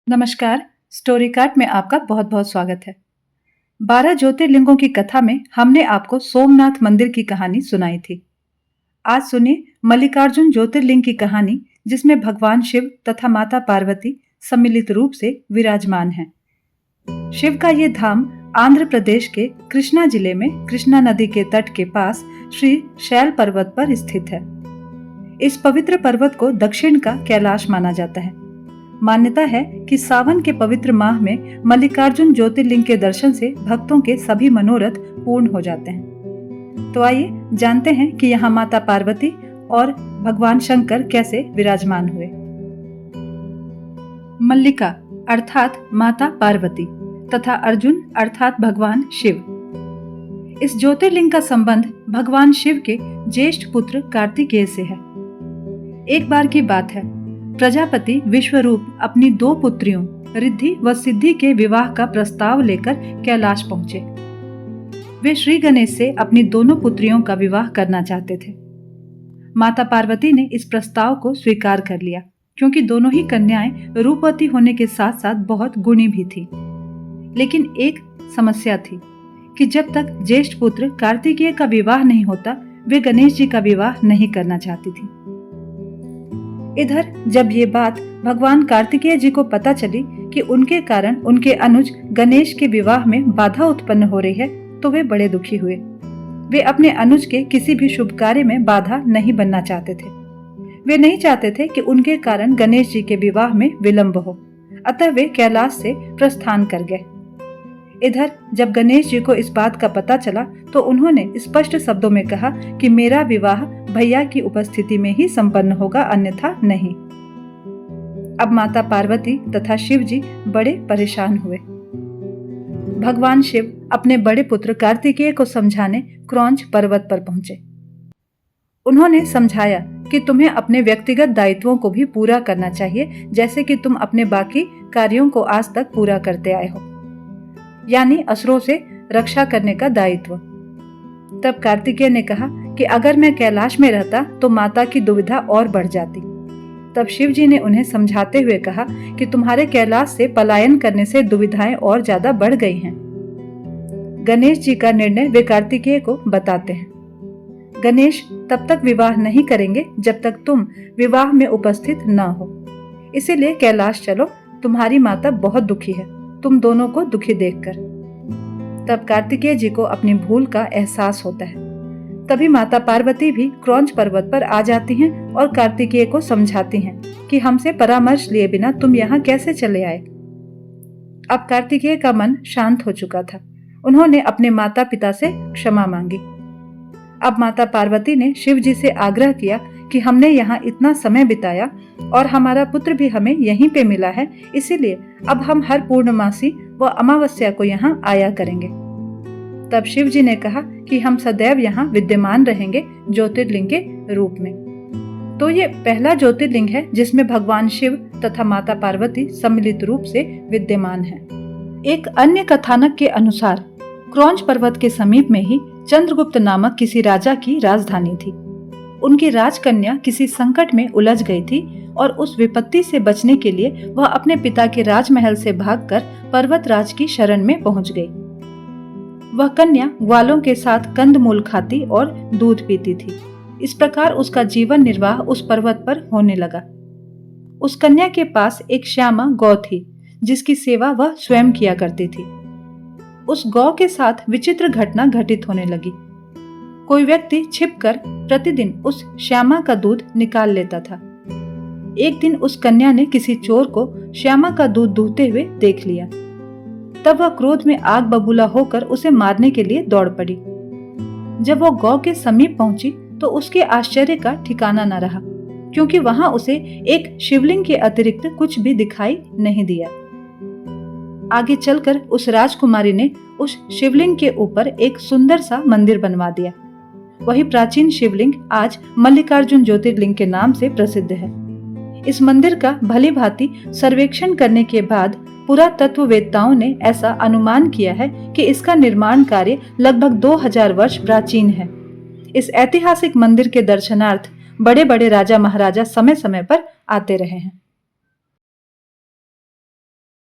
नमस्कार। Story cart में आपका बहुत बहुत स्वागत है। 12 ज्योतिर्लिंगों की कथा में हमने आपको सोमनाथ मंदिर की कहानी सुनाई थी। आज सुनिए मल्लिकार्जुन ज्योतिर्लिंग की कहानी, जिसमें भगवान शिव तथा माता पार्वती सम्मिलित रूप से विराजमान हैं। शिव का ये धाम आंध्र प्रदेश के कृष्णा जिले में कृष्णा नदी के तट के पास श्री शैल पर्वत पर स्थित है। इस पवित्र पर्वत को दक्षिण का कैलाश माना जाता है। मान्यता है कि सावन के पवित्र माह में मल्लिकार्जुन ज्योतिर्लिंग के दर्शन से भक्तों के सभी मनोरथ पूर्ण हो जाते हैं। तो आइए जानते हैं कि यहाँ माता पार्वती और भगवान शंकर कैसे विराजमान हुए। मल्लिका अर्थात माता पार्वती तथा अर्जुन अर्थात भगवान शिव। इस ज्योतिर्लिंग का संबंध भगवान शिव के ज्येष्ठ पुत्र कार्तिकेय से है। एक बार की बात है, प्रजापति विश्वरूप अपनी 2 पुत्रियों रिद्धि व सिद्धि के विवाह का प्रस्ताव लेकर कैलाश पहुंचे। वे श्री गणेश से अपनी दोनों पुत्रियों का विवाह करना चाहते थे। माता पार्वती ने इस प्रस्ताव को स्वीकार कर लिया, क्योंकि दोनों ही कन्याएं रूपवती होने के साथ साथ बहुत गुणी भी थी। लेकिन एक समस्या थी कि जब तक ज्येष्ठ पुत्र कार्तिकेय का विवाह नहीं होता, वे गणेश जी का विवाह नहीं करना चाहती थी। इधर जब ये बात भगवान कार्तिकेय जी को पता चली कि उनके कारण उनके अनुज गणेश के विवाह में बाधा उत्पन्न हो रही है, तो वे बड़े दुखी हुए। वे अपने अनुज के किसी भी शुभ कार्य में बाधा नहीं बनना चाहते थे। वे नहीं चाहते थे कि उनके कारण गणेश जी के विवाह में विलंब हो, अतः वे कैलाश से प्रस्थान कर गए। इधर जब गणेश जी को इस बात का पता चला, तो उन्होंने स्पष्ट शब्दों में कहा कि मेरा विवाह भैया की उपस्थिति में ही संपन्न होगा, अन्यथा नहीं। अब माता पार्वती तथा शिव जी बड़े परेशान हुए। भगवान शिव अपने बड़े पुत्र कार्तिकेय को समझाने क्रौंच पर्वत पर पहुंचे। उन्होंने समझाया कि तुम्हें अपने व्यक्तिगत दायित्वों को भी पूरा करना चाहिए, जैसे कि तुम अपने बाकी कार्यों को आज तक पूरा करते आए हो, यानी असुरों से रक्षा करने का दायित्व। तब कार्तिकेय ने कहा कि अगर मैं कैलाश में रहता तो माता की दुविधा और बढ़ जाती। तब शिव जी ने उन्हें समझाते हुए कहा कि तुम्हारे कैलाश से पलायन करने से दुविधाएं और ज्यादा बढ़ गई हैं। गणेश जी का निर्णय वे कार्तिकेय को बताते हैं। गणेश तब तक विवाह नहीं करेंगे जब तक तुम विवाह में उपस्थित न हो, इसीलिए कैलाश चलो, तुम्हारी माता बहुत दुखी है तुम दोनों को दुखी देखकर। तब कार्तिकेय जी को अपनी भूल का एहसास होता है। तभी माता पार्वती भी क्रौंच पर्वत पर आ जाती हैं और कार्तिकेय को समझाती हैं कि हमसे परामर्श लिए बिना तुम यहाँ कैसे चले आए। अब कार्तिकेय का मन शांत हो चुका था। उन्होंने अपने माता पिता से क्षमा मांगी। अब माता पार्वती ने शिव जी से आग्रह किया कि हमने यहाँ इतना समय बिताया और हमारा पुत्र भी हमें यहीं पे मिला है, इसीलिए अब हम हर पूर्णमासी व अमावस्या को यहाँ आया करेंगे। तब शिव जी ने कहा कि हम सदैव यहाँ विद्यमान रहेंगे ज्योतिर्लिंग के रूप में। तो ये पहला ज्योतिर्लिंग है जिसमें भगवान शिव तथा माता पार्वती सम्मिलित रूप से विद्यमान है। एक अन्य कथानक के अनुसार क्रौंच पर्वत के समीप में ही चंद्रगुप्त नामक किसी राजा की राजधानी थी। उनकी राजकन्या किसी संकट में उलझ गई थी और उस विपत्ति से बचने के लिए वह अपने पिता के राजमहल से भागकर पर्वतराज की शरण में पहुंच गई। वह कन्या ग्वालों के साथ कंदमूल खाती और दूध पीती थी। इस प्रकार उसका जीवन निर्वाह उस पर्वत पर होने लगा। उस कन्या के पास एक श्यामा गौ थी, जिसकी सेवा वह स्वयं किया करती थी। उस गौ के साथ विचित्र घटना घटित होने लगी। कोई व्यक्ति छिपकर प्रतिदिन उस श्यामा का दूध निकाल लेता था। एक दिन उस कन्या ने किसी चोर को श्यामा का दूध दूहते हुए देख लिया। तब वह क्रोध में आग बबूला होकर उसे मारने के लिए दौड़ पड़ी। जब वो गौ के समीप पहुंची तो उसके आश्चर्य का ठिकाना न रहा, क्योंकि वहां उसे एक शिवलिंग के अतिरिक्त कुछ भी दिखाई नहीं दिया। आगे चलकर उस राजकुमारी ने उस शिवलिंग के ऊपर एक सुंदर सा मंदिर बनवा दिया। वही प्राचीन शिवलिंग आज मल्लिकार्जुन ज्योतिर्लिंग के नाम से प्रसिद्ध है। इस मंदिर का भली भांति सर्वेक्षण करने के बाद पुरातत्ववेत्ताओं ने ऐसा अनुमान किया है कि इसका निर्माण कार्य लगभग 2000 वर्ष प्राचीन है। इस ऐतिहासिक मंदिर के दर्शनार्थ बड़े बड़े राजा महाराजा समय समय पर आते रहे हैं।